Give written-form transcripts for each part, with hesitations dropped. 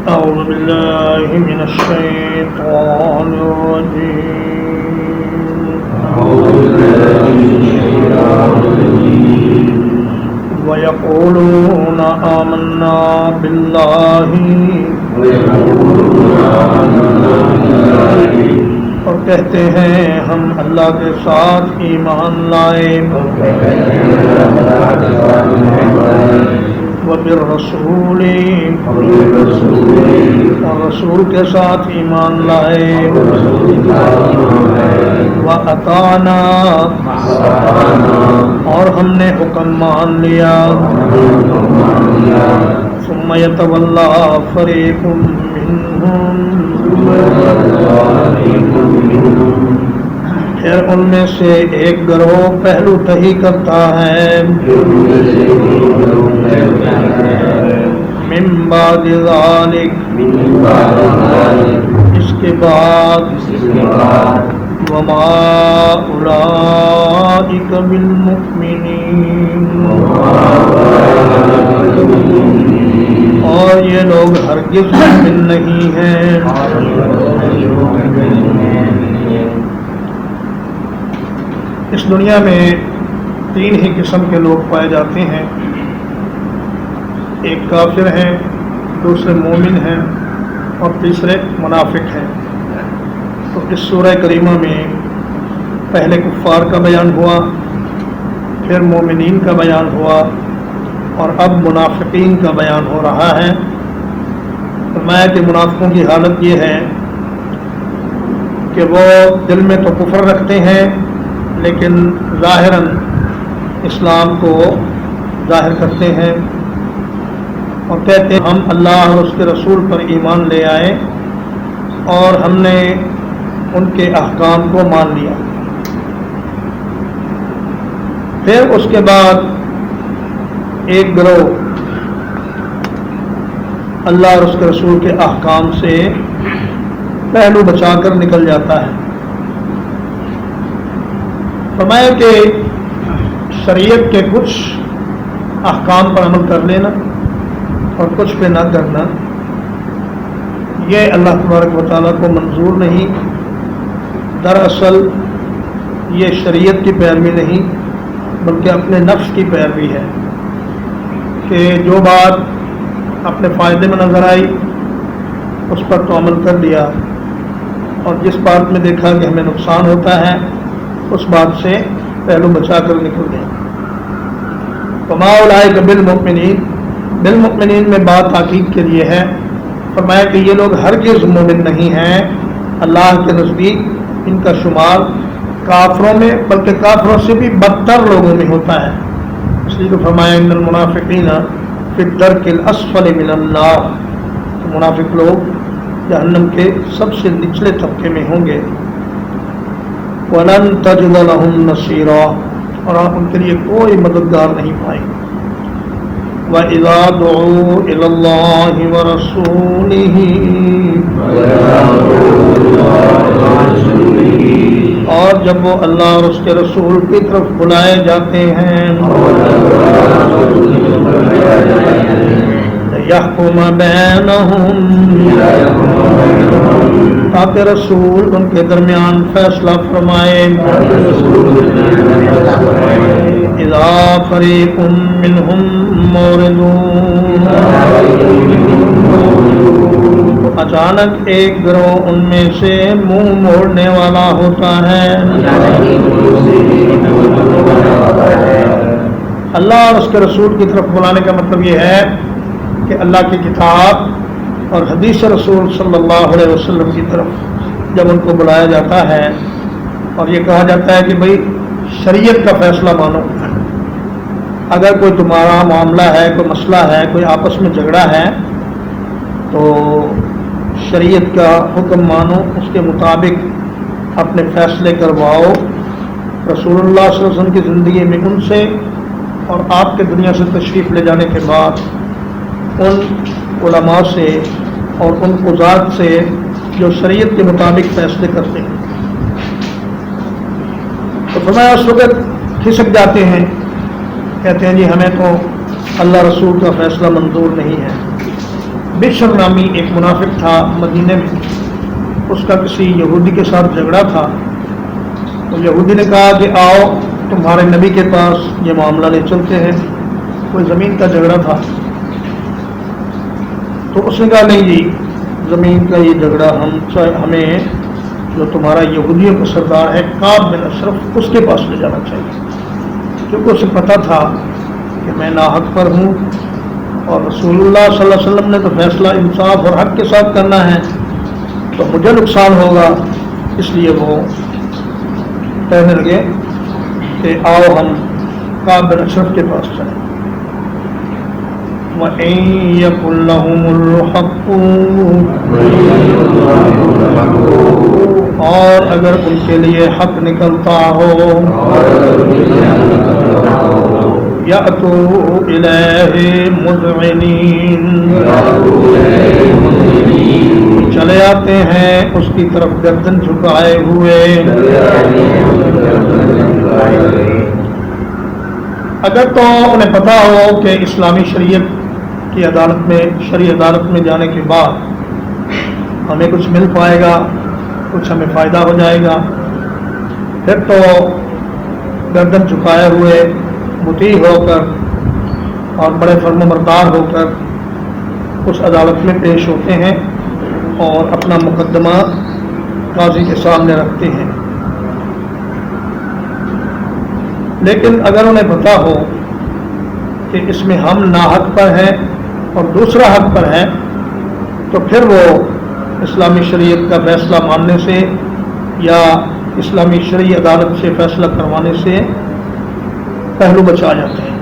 أعوذ بالله من الشيطان الرجيم ويقولون آمنا بالله اور کہتے ہیں ہم اللہ کے ساتھ ایمان لائے وبالرسول اور رسول کے ساتھ ایمان لائے وَأَطَعْنَا اور ہم نے حکم مان لیا ثم يتولى فريق منهم پھر ان میں سے ایک گروہ پہلو تہی کرتا ہے من بعد ذلك اس کے بعد وما اولئک بالمؤمنین اور یہ لوگ ہرگز مومن نہیں ہیں۔ اس دنیا میں تین ہی قسم کے لوگ پائے جاتے ہیں، ایک کافر ہیں، دوسرے مومن ہیں اور تیسرے منافق ہیں۔ تو اس سورہ کریمہ میں پہلے کفار کا بیان ہوا، پھر مومنین کا بیان ہوا اور اب منافقین کا بیان ہو رہا ہے۔ فرمایا کہ منافقوں کی حالت یہ ہے کہ وہ دل میں تو کفر رکھتے ہیں لیکن ظاہراً اسلام کو ظاہر کرتے ہیں اور کہتے ہیں ہم اللہ اور اس کے رسول پر ایمان لے آئے اور ہم نے ان کے احکام کو مان لیا۔ پھر اس کے بعد ایک گروہ اللہ اور اس کے رسول کے احکام سے پہلو بچا کر نکل جاتا ہے۔ فرمایا کہ شریعت کے کچھ احکام پر عمل کر لینا اور کچھ پہ نہ کرنا یہ اللہ تبارک و تعالیٰ کو منظور نہیں۔ دراصل یہ شریعت کی پیروی نہیں بلکہ اپنے نفس کی پیروی ہے کہ جو بات اپنے فائدے میں نظر آئی اس پر تو عمل کر لیا اور جس بات میں دیکھا کہ ہمیں نقصان ہوتا ہے اس بات سے پہلو بچا کر نکل گئے۔ وما اولئک بالمؤمنین، بالمؤمنین میں بات تاکید کے لیے ہے۔ فرمایا کہ یہ لوگ ہرگز مومن نہیں ہیں، اللہ کے نزدیک ان کا شمار کافروں میں بلکہ کافروں سے بھی بدتر لوگوں میں ہوتا ہے۔ اس لیے تو فرمایا ان المنافقین فی الدرک الاسفل من النار، منافق لوگ جہنم کے سب سے نچلے طبقے میں ہوں گے۔ وَلَن تَجِدَ لَهُمْ نَصِيرًا اور آپ ان کے لیے کوئی مددگار نہیں پائیں۔ وَإِذَا دُعُوا إِلَى اللَّهِ وَرَسُولِهِ اور جب وہ اللہ اور اس کے رسول کی طرف بلائے جاتے ہیں يَحْكُمَ بَيْنَهُمْ تاکہ رسول ان کے درمیان فیصلہ فرمائے۔ اذا فریق منہم موردون اچانک ایک گروہ ان میں سے منہ موڑنے والا ہوتا ہے۔ اللہ اور اس کے رسول کی طرف بلانے کا مطلب یہ ہے کہ اللہ کی کتاب اور حدیث رسول صلی اللہ علیہ وسلم کی طرف جب ان کو بلایا جاتا ہے اور یہ کہا جاتا ہے کہ بھئی شریعت کا فیصلہ مانو، اگر کوئی تمہارا معاملہ ہے، کوئی مسئلہ ہے، کوئی آپس میں جھگڑا ہے تو شریعت کا حکم مانو، اس کے مطابق اپنے فیصلے کرواؤ۔ رسول اللہ صلی اللہ علیہ وسلم کی زندگی میں ان سے اور آپ کے دنیا سے تشریف لے جانے کے بعد ان علماء سے اور ان قضات سے جو شریعت کے مطابق فیصلے کرتے ہیں، تو فرمایا اس وقت کھسک جاتے ہیں، کہتے ہیں جی ہمیں تو اللہ رسول کا فیصلہ منظور نہیں ہے، بشر نامی ایک منافق تھا مدینے میں، اس کا کسی یہودی کے ساتھ جھگڑا تھا، تو یہودی نے کہا کہ آؤ تمہارے نبی کے پاس یہ معاملہ لے چلتے ہیں، کوئی زمین کا جھگڑا تھا۔ تو اس نے کہا نہیں جی، زمین کا یہ جھگڑا ہمیں جو تمہارا یہودیوں کا سردار ہے کعب بن اشرف، اس کے پاس لے جانا چاہیے، کیونکہ اسے پتہ تھا کہ میں ناحق پر ہوں اور رسول اللہ صلی اللہ علیہ وسلم نے تو فیصلہ انصاف اور حق کے ساتھ کرنا ہے، تو مجھے نقصان ہوگا، اس لیے وہ کہنے لگے کہ آؤ ہم کعب بن اشرف کے پاس چلیں۔ وَإِن يَكُن لَّهُمُ الْحَقُّ، اور اگر ان کے لیے حق نکلتا ہو، یَأْتُوا إِلَیہِ مُذْعِنِینَ، چلے آتے ہیں اس کی طرف گردن جھکائے ہوئے۔ اگر تو انہیں پتہ ہو کہ اسلامی شریعت کی عدالت میں، شرعی عدالت میں جانے کے بعد ہمیں کچھ مل پائے گا، کچھ ہمیں فائدہ ہو جائے گا، پھر تو گردن جھکائے ہوئے مطیع ہو کر اور بڑے فرم بردار ہو کر اس عدالت میں پیش ہوتے ہیں اور اپنا مقدمہ قاضی کے سامنے رکھتے ہیں۔ لیکن اگر انہیں پتہ ہو کہ اس میں ہم ناحق پر ہیں اور دوسرا حق پر ہے، تو پھر وہ اسلامی شریعت کا فیصلہ ماننے سے یا اسلامی شرعی عدالت سے فیصلہ کروانے سے پہلو بچا جاتے ہیں۔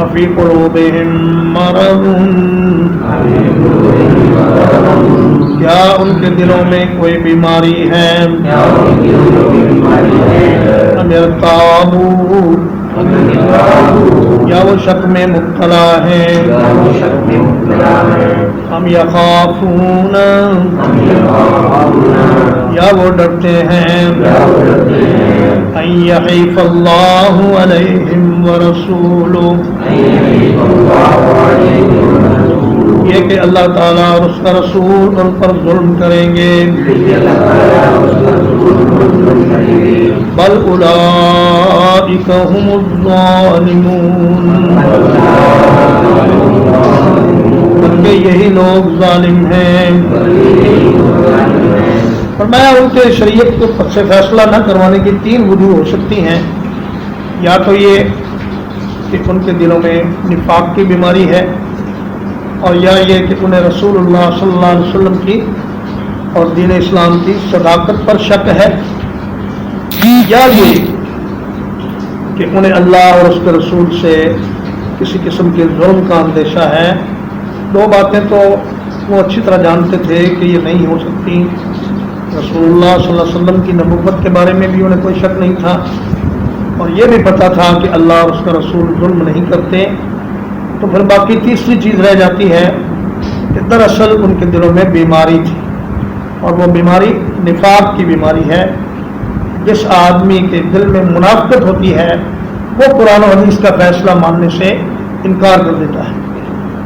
افی قلوبہم مرض، کیا ان کے دلوں میں کوئی بیماری ہے؟ ام ارتابوا، یا وہ شک میں مبتلا ہے؟ ہم یخافون، یا وہ ڈرتے ہیں؟ ان یحیف اللہ علیہم ورسولہ، یہ کہ اللہ تعالیٰ اور اس کا رسول ان پر ظلم کریں گے۔ بل اولئک هم الظالمون، بلکہ یہی لوگ ظالم ہیں۔ فرمایا ان کے شریعت کو سے فیصلہ نہ کروانے کی تین وجوہ ہو سکتی ہیں، یا تو یہ کہ ان کے دلوں میں نفاق کی بیماری ہے، اور یا یہ کہ انہیں رسول اللہ صلی اللہ علیہ وسلم کی اور دین اسلام کی صداقت پر شک ہے، یا یہ کہ انہیں اللہ اور اس کے رسول سے کسی قسم کے ظلم کا اندیشہ ہے۔ دو باتیں تو وہ اچھی طرح جانتے تھے کہ یہ نہیں ہو سکتی، رسول اللہ صلی اللہ علیہ وسلم کی نبوت کے بارے میں بھی انہیں کوئی شک نہیں تھا، اور یہ بھی پتہ تھا کہ اللہ اور اس کا رسول ظلم نہیں کرتے۔ تو پھر باقی تیسری چیز رہ جاتی ہے کہ دراصل ان کے دلوں میں بیماری تھی، اور وہ بیماری نفاق کی بیماری ہے۔ جس آدمی کے دل میں منافقت ہوتی ہے وہ قرآن و حدیث کا فیصلہ ماننے سے انکار کر دیتا ہے،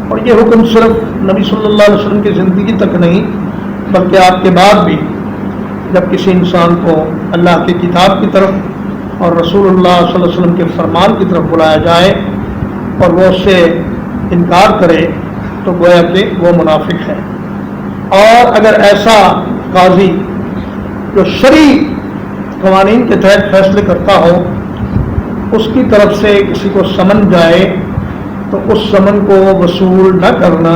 اور یہ حکم صرف نبی صلی اللہ علیہ وسلم کی زندگی تک نہیں بلکہ آپ کے بعد بھی جب کسی انسان کو اللہ کی کتاب کی طرف اور رسول اللہ صلی اللہ علیہ وسلم کے فرمان کی طرف بلایا جائے اور وہ اس سے انکار کرے تو گویا کہ وہ منافق ہے۔ اور اگر ایسا قاضی جو شرعی قوانین کے تحت فیصلے کرتا ہو اس کی طرف سے کسی کو سمن جائے تو اس سمن کو وصول نہ کرنا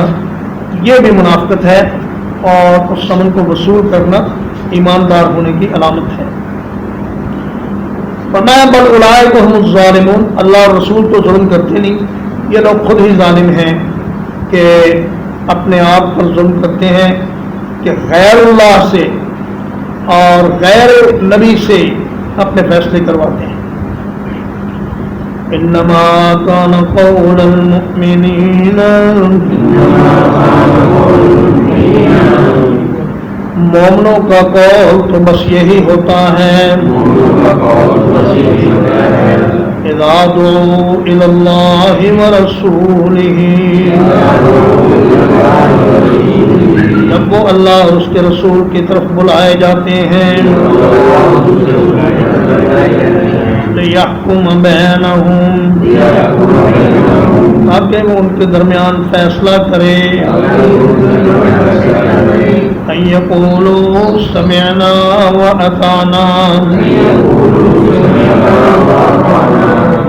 یہ بھی منافقت ہے، اور اس سمن کو وصول کرنا ایماندار ہونے کی علامت ہے۔ فرمایا بل اولئک هم الظالمون، اللہ اور رسول تو ظلم کرتے نہیں، یہ لوگ خود ہی ظالم ہیں کہ اپنے آپ پر ظلم کرتے ہیں کہ غیر اللہ سے اور غیر نبی سے اپنے فیصلے کرواتے ہیں۔ انما کان قول المؤمنین، مومنوں کا قول تو بس یہی ہوتا ہے، اذا دعوا الی اللہ ورسولہ، جب وہ اللہ اور اس کے رسول کی طرف بلائے جاتے ہیں لِيَحْكُمَ بَيْنَهُمْ تاکہ وہ ان کے درمیان فیصلہ کرے أَن يَقُولُوا سَمِعْنَا وَأَطَعْنَا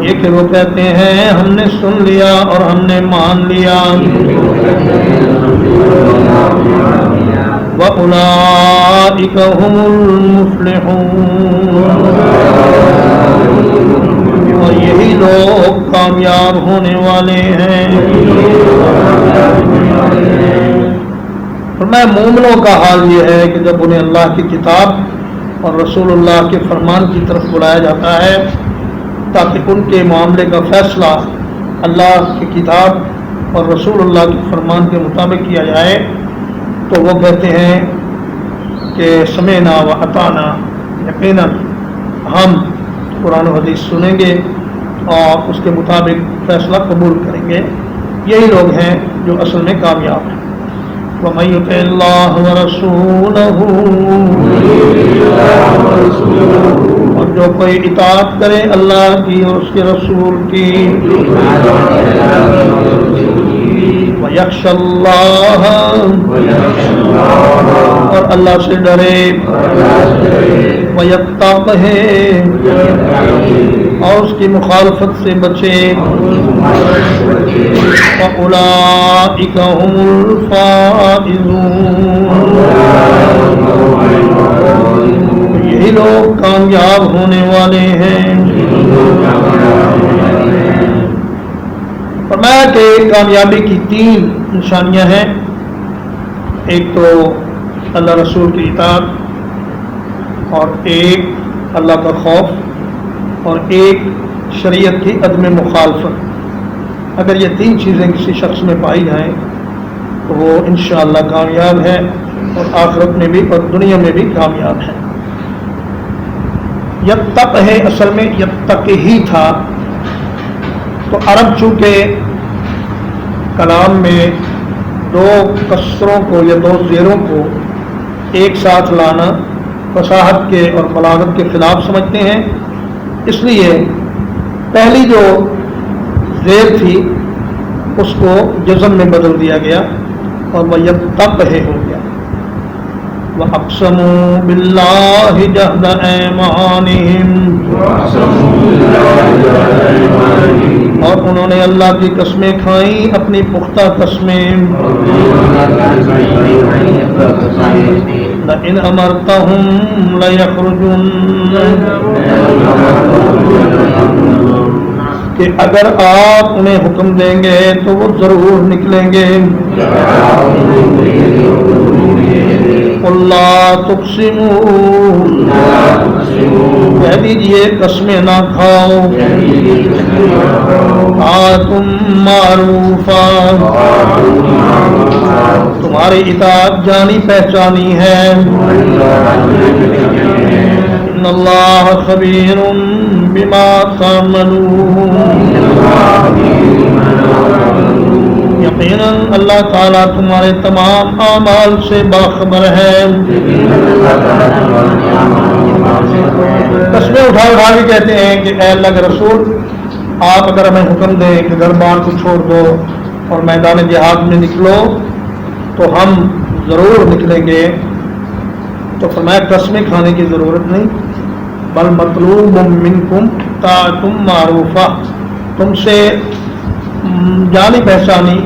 یہ کہ وہ کہتے ہیں ہم نے سن لیا اور ہم نے مان لیا وَأُولَٰئِكَ هُمُ الْمُفْلِحُونَ اور یہی لوگ کامیاب ہونے والے ہیں۔ فرمایا مومنوں کا حال یہ ہے کہ جب انہیں اللہ کی کتاب اور رسول اللہ کے فرمان کی طرف بلایا جاتا ہے تاکہ ان کے معاملے کا فیصلہ اللہ کی کتاب اور رسول اللہ کے فرمان کے مطابق کیا جائے تو وہ کہتے ہیں کہ سمعنا و اطعنا، یقیناً ہم قرآن و حدیث سنیں گے اور اس کے مطابق فیصلہ قبول کریں گے۔ یہی لوگ ہیں جو اصل میں کامیاب ہیں۔ وَمَن يُطِعِ اللَّهَ وَرَسُولَهُ اور جو کوئی اطاعت کرے اللہ کی اور اس کے رسول کی وَيَخْشَ اللَّهَ اور اللہ سے ڈرے وَيَتَّقْهِ اور اس کی مخالفت سے بچے وَأُولَٰئِكَ هُمُ الْفَائِزُونَ یہی لوگ کامیاب ہونے والے ہیں۔ فرمایا کہ کامیابی کی 3 نشانیاں ہیں، ایک تو اللہ رسول کی اطاعت اور ایک اللہ کا خوف اور ایک شریعت کی عدم مخالفت۔ اگر یہ 3 چیزیں کسی شخص میں پائی جائیں تو وہ انشاءاللہ کامیاب ہے اور آخرت میں بھی اور دنیا میں بھی کامیاب ہے۔ یتق ہے، اصل میں یتق ہی تھا، تو عرب چونکہ کلام میں 2 کسروں کو یا 2 زیروں کو ایک ساتھ لانا فصاحت کے اور بلاغت کے خلاف سمجھتے ہیں، اس لیے پہلی جو زیر تھی اس کو جزم میں بدل دیا گیا اور وہ یتق ہے ہو گیا۔ وَأَقْسَمُوا بِاللَّهِ جَهْدَ أَيْمَانِهِمْ اور انہوں نے اللہ کی قسمیں کھائیں اپنی پختہ قسمیں۔ لَئِنْ أَمَرْتَهُمْ لَيَخْرُجُنَّ کہ اگر آپ انہیں حکم دیں گے تو وہ ضرور نکلیں گے۔ اللہ تقسموا کہہ دیجئے قسمیں نہ کھاؤ، تم معروفا تمہاری اطاعت جانی پہچانی ہے۔ ان اللہ خبیر بما تعملون یقیناً اللہ تعالیٰ تمہارے تمام اعمال سے باخبر ہے۔ قسمیں اٹھا کے کہتے ہیں کہ اے اللہ کے رسول آپ اگر ہمیں حکم دیں کہ گھر بار کو چھوڑ دو اور میدان جہاد میں نکلو تو ہم ضرور نکلیں گے، تو فرمایا قسمیں کھانے کی ضرورت نہیں، بل مطلوب منکم طاعتم معروفہ، تم سے جانی پہچانی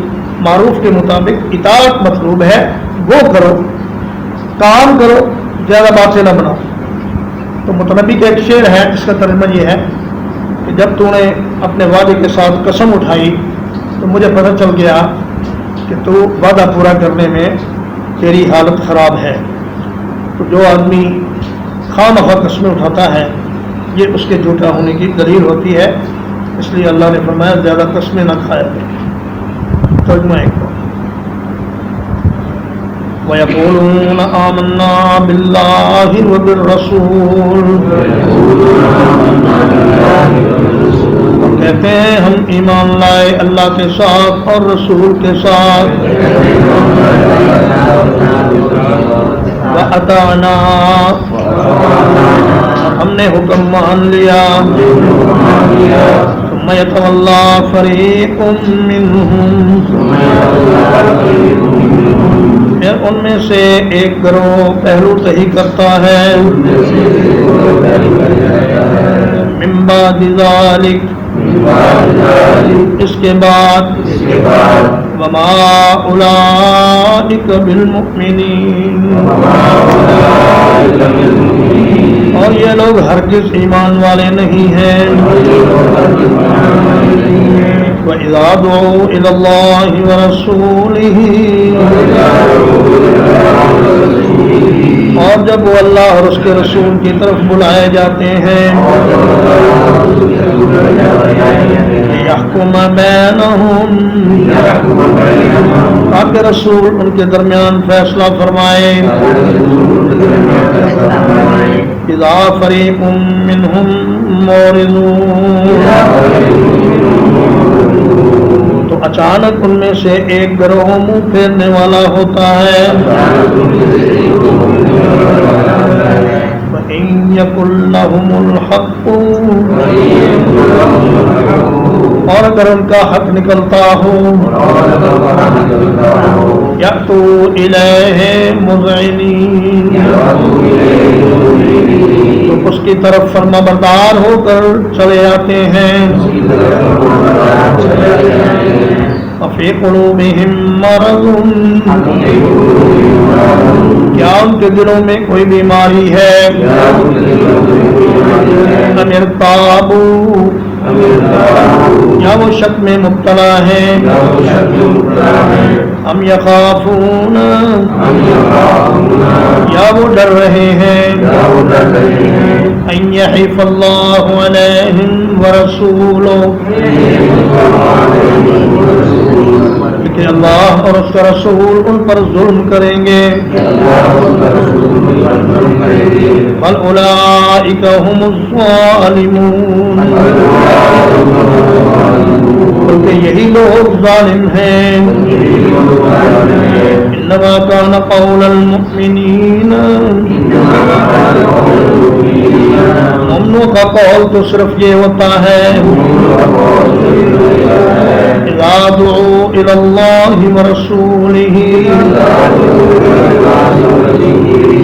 معروف کے مطابق اطاعت مطلوب ہے، وہ کرو، کام کرو، زیادہ باتیں نہ بناؤ۔ تو متنبی کا ایک شعر ہے جس کا ترجمہ یہ ہے کہ جب تو نے اپنے وعدے کے ساتھ قسم اٹھائی تو مجھے پتہ چل گیا کہ تو وعدہ پورا کرنے میں تیری حالت خراب ہے۔ تو جو آدمی خواہ مخواہ قسمیں اٹھاتا ہے یہ اس کے جھوٹا ہونے کی دلیل ہوتی ہے، اس لیے اللہ نے فرمایا زیادہ قسمیں نہ کھایا کریں۔ ترجمہ ایک وَيَقُولُونَ آمَنَّا بِاللَّهِ وَبِالرَّسُولِ، کہتے ہیں ہم ایمان لائے اللہ کے ساتھ اور رسول کے ساتھ، وَأَطَعْنَا، ہم نے حکم مان لیا، ثُمَّ يَتَوَلَّى فَرِيقٌ مِّنْهُمْ، پھر ان میں سے ایک گروہ پہلو تہی کرتا ہے، مِن بَعْدِ ذَلِكَ، اس کے بعد، وَمَا أُولَئِكَ بِالْمُؤْمِنِينَ، اور یہ لوگ ہرگز ایمان والے نہیں ہیں، وَإِذَا دُعُوا إِلَى اللَّهِ وَرَسُولِهِ، اور جب وہ اللہ اور اس کے رسول کی طرف بلائے جاتے ہیں، لِيَحْكُمَ بَيْنَهُمْ، تاکہ رسول ان کے درمیان فیصلہ فرمائے، اذا فریق منہم معرضون، تو اچانک ان میں سے ایک گروہ منہ پھیرنے والا ہوتا ہے، وَإِن يَكُن لَّهُمُ الْحَقُّ، اور اگر ان کا حق نکلتا ہو، یأتوا الیہ مذعنین، تو اس کی طرف فرما بردار ہو کر چلے آتے ہیں، وفی قلوبہم مرض، کیا ان کے دلوں میں کوئی بیماری ہے، ام ارتابوا، یا وہ شک میں مبتلا ہیں، ام یخافون، یا وہ ڈر رہے ہیں، ان یحیف اللہ علیہم ورسولہ، کہ اللہ اور اس کا رسول ان پر ظلم کریں گے، بل اولئک هم الظالمون، بلکہ یہی لوگ ظالم ہیں، انما کان قول المؤمنین، مومنوں کا قول تو صرف یہ ہوتا ہے، اذا دعوا الى اللہ ورسولہ،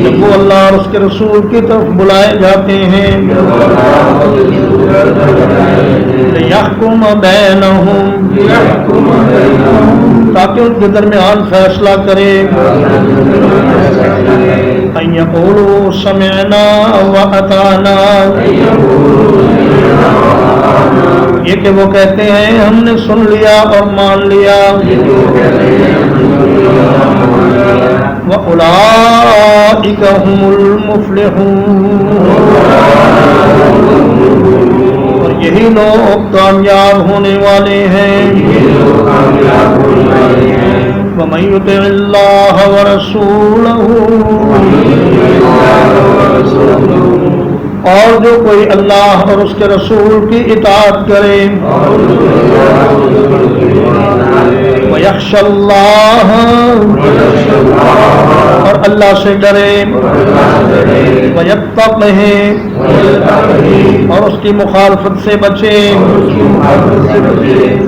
جب وہ اللہ اور اس کے رسول کی طرف بلائے جاتے ہیں، لِيَحْكُمَ بَيْنَهُمْ، تاکہ ان کے درمیان فیصلہ کرے، أَن يَقُولُوا سَمِعْنَا وَأَطَعْنَا، یہ کہ وہ کہتے ہیں ہم نے سن لیا اور مان لیا، وَأُولَئِكَ هُمُ الْمُفْلِحُونَ، اور یہی لوگ کامیاب ہونے والے ہیں، وَمَن يُطِعِ اللَّهَ وَرَسُولَهُ، اور جو کوئی اللہ اور اس کے رسول کی اطاعت کرے، وَيَخْشَ اللَّهَ، اور اللہ سے ڈرے، وَيَتَّقْهِ، اور اس کی مخالفت سے بچے،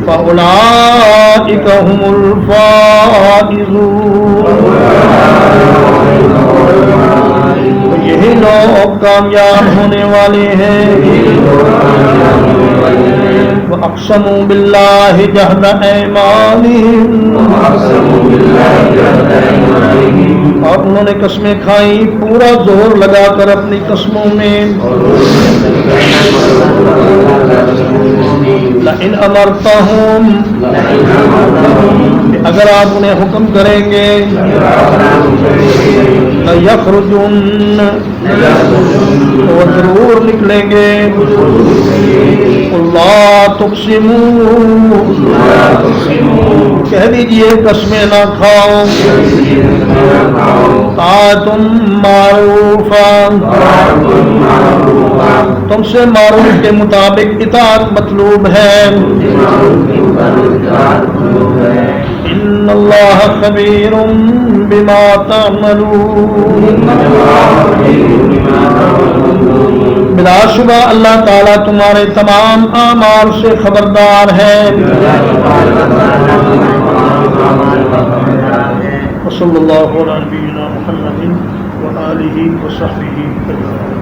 فَأُولَئِكَ هُمُ الْفَائِزُونَ، یہی لوگ کامیاب ہونے والے ہیں، وَأَقْسَمُوا بِاللَّهِ جَهْدَ أَيْمَانِهِمْ، اور انہوں نے قسمیں کھائیں پورا زور لگا کر اپنی قسموں میں، لَئِنْ أَمَرْتَهُمْ، اگر آپ انہیں حکم کریں گے، لَيَخْرُجُنَّ، وہ ضرور نکلیں گے، اللہ تقسموا، کہہ دیجئے قسمیں نہ کھاؤ، طاعۃ معروفہ، تم سے معروف کے مطابق اطاعت مطلوب ہے۔ ان اللہ خبیر بما تعملون، بلا شبہ اللہ تعالیٰ تمہارے تمام اعمال سے خبردار ہے۔ وصلی اللہ علی نبینا محمد وآلہ وصحبہ اجمعین۔